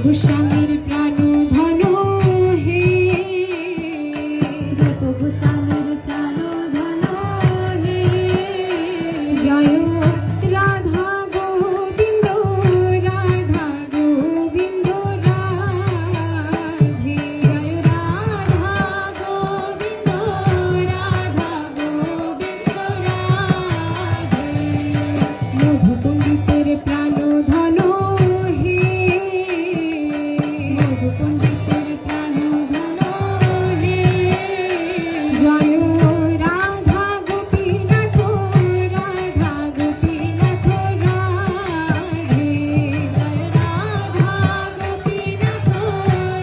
গোস্বামীর প্রাণ ধন হে, গোপ গোস্বামীর প্রাণ ধন হে, জয় রাধা গোবিন্দ, রাধা গোবিন্দ রাধে, জয় রাধা গোবিন্দ, রাধা গোবিন্দ রাধে। মধু পণ্ডিতের প্রাণ ধন হে, মধু পণ্ডিতের প্রাণ ধন হে, জয় রাধা গোপীনাথ, রাধা গোপীনাথ রাধে, জয় রাধা গোপীনাথ,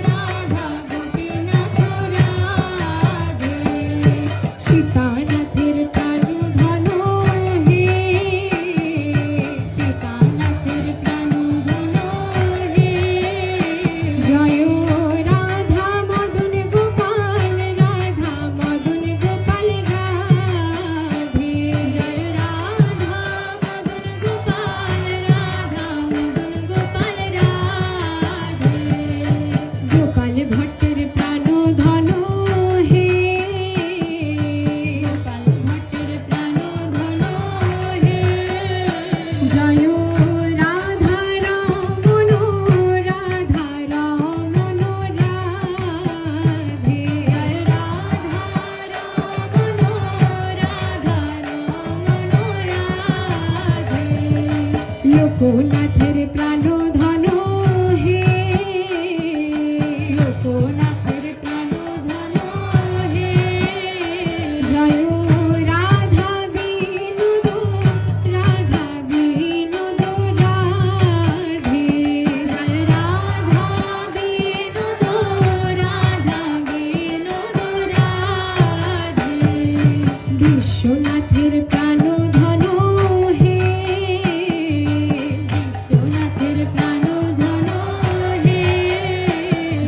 রাধা গোপীনাথ রাধে। সীতানাথের প্রাণ ধন হে, সীতানাথের প্রাণ ধন হে, জয় রাধা মদন গোপাল, রাধা মদন গোপাল রাধে, জয় রাধা মদন গোপাল, রাধা মদন গোপাল রাধে। গোপাল ভট্টের প্রাণ ধন হে, গোপাল ভট্টের প্রাণ ধন হে, জয় রাধা রমণ, রাধা রমণ রাধে, জয় রাধা রমণ, রাধা রমণ রাধে। লোকনাথের প্রাণ ধন হে, লোকনাথের প্রাণ ধন হে, জয় রাধা বিনোদ, রাধা বিনোদ রাধে, জয় রাধা বিনোদ, রাধা বিনোদ রাধে। বিশ্বনাথের প্রাণ ধন হে, বিশ্বনাথের প্রাণ ধন হে,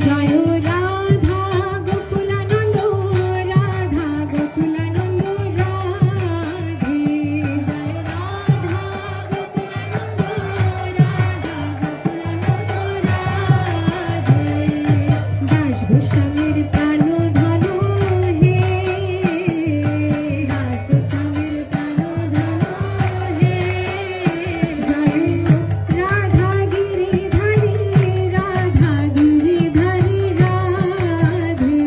জয় রাধা গোকুলানন্দ, রাধা গোকুলানন্দ রাধে, জয় রাধা গোকুলানন্দ, রাধা গোকুলানন্দ রাধে। দাস গোস্বামীর প্রাণ ধন হে, দাস গোস্বামীর প্রাণ ধন হে, জয় রাধা গিরিধারী, রাধা গিরিধারী রাধে,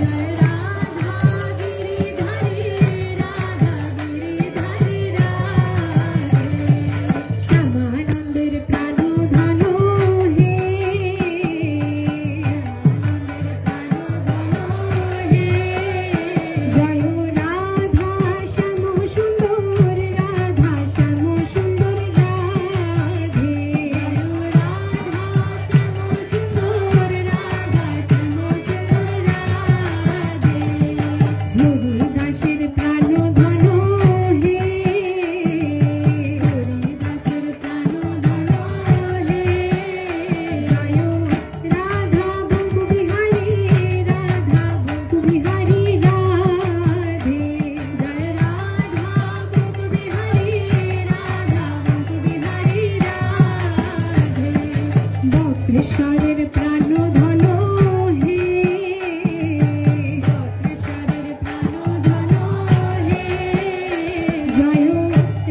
জয় রাধা গিরিধারী, রাধা গিরিধারী রাধে। শ্যামানন্দের প্রাণ ধন হে, শ্যামানন্দের প্রাণ ধন হে, জয় রাধা শ্যাম সুন্দর, রাধা শ্যাম সুন্দর রাধে, জয় রাধা শ্যাম সুন্দর, রাধা শ্যাম সুন্দর রাধে। হরিদাসের প্রাণ ধন হে, হরিদাসের প্রাণ ধন হে, জয় রাধা বঙ্কু বিহারী, রাধা বঙ্কু বিহারী রাধে, জয় রাধা বঙ্কু বিহারী, রাধা বঙ্কু বিহারী রাধে। বক্রেশ্বরের প্রাণ ধন হে, বক্রেশ্বরের প্রাণ ধন হে, জয়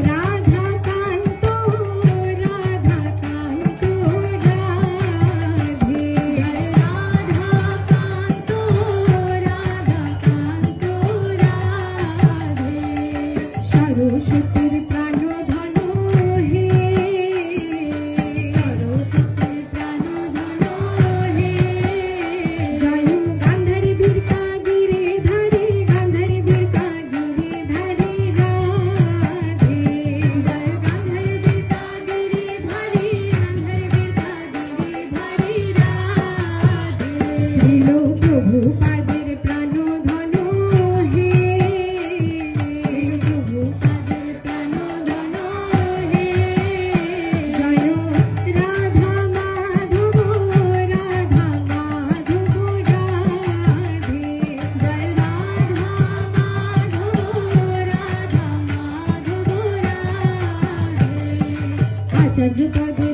রাধা কান্ত, রাধা কান্ত রাধে, জয় রাধা কান্ত, রাধা কান্ত রাধে। সরস্বতীর প্রাণ ধন হে, সরস্বতীর প্রাণ ধন হে, জয় গান্ধারী বীরকা গিরিধারী, গান্ধারী বীরকা গিরিধারী রাধে, জয় গান্ধারী বীরকা গিরিধারী, গান্ধারী বীরকা গিরিধারী রাধে। শ্রীল প্রভুপাদের প্রাণ ধন হে, প্রভুপাদের প্রাণ ধন হে, জয় রাধা মাধব, রাধা মাধব রাধে, জয় রাধা মাধব, রাধা মাধব রাধে। আচার্য পদে